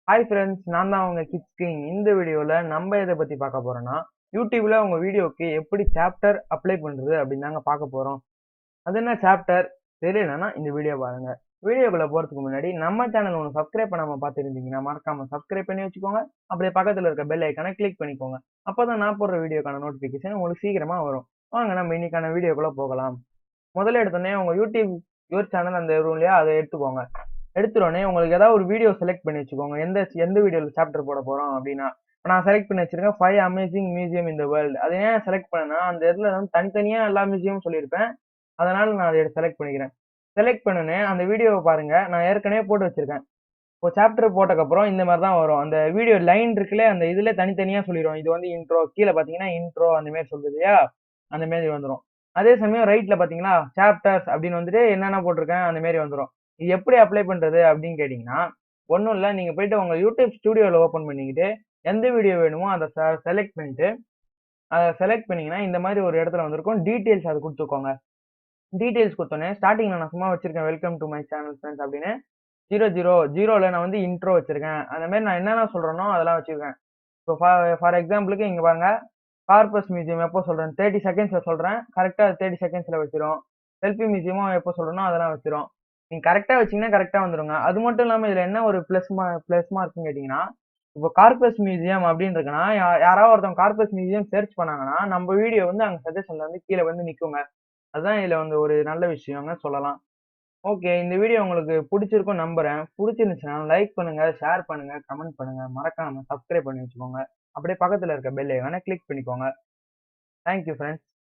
Hi friends, நான் தான் உங்க கிட்ஸ் கிங். இந்த வீடியோவில் நம்ம எதை பற்றி பார்க்க போகிறோன்னா, யூடியூப்பில் உங்கள் வீடியோவுக்கு எப்படி சாப்டர் அப்ளை பண்ணுறது அப்படின்னு தாங்க பார்க்க போகிறோம். அது என்ன சாப்டர் தெரியலன்னா இந்த வீடியோ பாருங்கள். வீடியோக்குள்ளே போகிறதுக்கு முன்னாடி நம்ம சேனல் ஒன்று சப்ஸ்கிரைப் பண்ணாமல் பார்த்துருந்தீங்கன்னா மறக்காமல் சப்ஸ்கிரைப் பண்ணி வச்சுக்கோங்க. அப்படியே பக்கத்தில் இருக்க பெல் ஐக்கானை கிளிக் பண்ணிக்கோங்க. அப்போ தான் நான் போடுற வீடியோக்கான நோட்டிஃபிகேஷன் உங்களுக்கு சீக்கிரமாக வரும். வாங்க நம்ம இன்னைக்கான வீடியோக்குள்ளே போகலாம். முதல்ல எடுத்தோடனே உங்கள் யூடியூப் சேனல் அந்த வரும் இல்லையா, அதை எடுத்துக்கோங்க. எடுத்துட்டோடனே உங்களுக்கு ஏதாவது ஒரு வீடியோ செலக்ட் பண்ணி வச்சுக்கோங்க. எந்த வீடியோவில் சாப்டர் போட போகிறோம் அப்படின்னா, இப்போ நான் செலக்ட் பண்ணி வச்சிருக்கேன் 5 amazing museum in the world. அதை ஏன் செலக்ட் பண்ணேன்னா, அந்த இடத்துல வந்து தனித்தனியாக எல்லா மியூசியமும் சொல்லியிருப்பேன். அதனால நான் அதை செலக்ட் பண்ணிக்கிறேன். செலக்ட் பண்ணுனே அந்த வீடியோவை பாருங்க. நான் ஏற்கனவே போட்டு வச்சிருக்கேன். இப்போ சாப்டர் போட்டக்கப்புறம் இந்த மாதிரி தான் வரும். அந்த வீடியோ லைன் இருக்குல்ல, அந்த இதில் தனித்தனியாக சொல்லிடும். இது வந்து இன்ட்ரோ, கீழே பார்த்தீங்கன்னா இன்ட்ரோ அந்த மாதிரி சொல்லுது இல்லையா, அந்த மாதிரி வந்துடும். அதே சமயம் ரைட்ல பார்த்தீங்கன்னா சாப்டர்ஸ் அப்படின்னு வந்துட்டு என்னென்ன போட்டிருக்கேன் அந்த மாதிரி வந்துடும். இது எப்படி அப்ளை பண்ணுறது அப்படின்னு கேட்டிங்கன்னா, ஒன்றும் இல்லை, நீங்கள் போயிட்டு உங்கள் யூடியூப் ஸ்டுடியோவில் ஓப்பன் பண்ணிக்கிட்டு எந்த வீடியோ வேணுமோ அதை செலக்ட் பண்ணிட்டு அதை செலக்ட் பண்ணிங்கன்னா இந்த மாதிரி ஒரு இடத்துல வந்திருக்கும். டீட்டெயில்ஸ் அது கொடுத்துக்கோங்க. டீட்டெயில்ஸ் கொடுத்தோன்னே ஸ்டார்டிங்கில் நான் சும்மா வச்சிருக்கேன் welcome to my channel friends அப்படின்னு 000 நான் வந்து இன்ட்ரோ வச்சிருக்கேன். அந்த மாதிரி நான் என்னென்ன சொல்கிறேனோ அதெல்லாம் வச்சிருக்கேன். இப்போ ஃபார் எக்ஸாம்பிளுக்கு இங்கே பாருங்க, கார்பஸ் மியூசியம் எப்போ சொல்கிறேன் 30 செகண்ட்ஸில் சொல்கிறேன். கரெக்டாக 30 செகண்ட்ஸில் வச்சிரும். செல்ஃபி மியூசியமும் எப்போ சொல்கிறனோ அதெல்லாம் வச்சிரும். நீங்கள் கரெக்டாக வச்சிங்கன்னா கரெக்டாக வந்துடுங்க. அது மட்டும் இல்லாமல் இதில் என்ன ஒரு ப்ளஸ் மார்க்னு கேட்டிங்கன்னா, இப்போ கார்பஸ் மியூசியம் அப்படின்னு இருக்குன்னா, யாராவது ஒருத்தவங்க கார்பஸ் மியூசியம் சர்ச் பண்ணாங்கன்னா நம்ம வீடியோ வந்து அங்கே சஜஷனில் வந்து கீழே வந்து நிற்குங்க. அதுதான் இதில் வந்து ஒரு நல்ல விஷயம்னு சொல்லலாம். ஓகே, இந்த வீடியோ உங்களுக்கு பிடிச்சிருக்கும் நம்புறேன். பிடிச்சிருந்துச்சுன்னா லைக் பண்ணுங்க, ஷேர் பண்ணுங்க, கமெண்ட் பண்ணுங்க. மறக்காம சப்ஸ்கிரைப் பண்ணி வச்சுக்கோங்க. அப்படியே பக்கத்தில் இருக்க பெல் ஐகானை கிளிக் பண்ணிக்கோங்க. Thank you friends.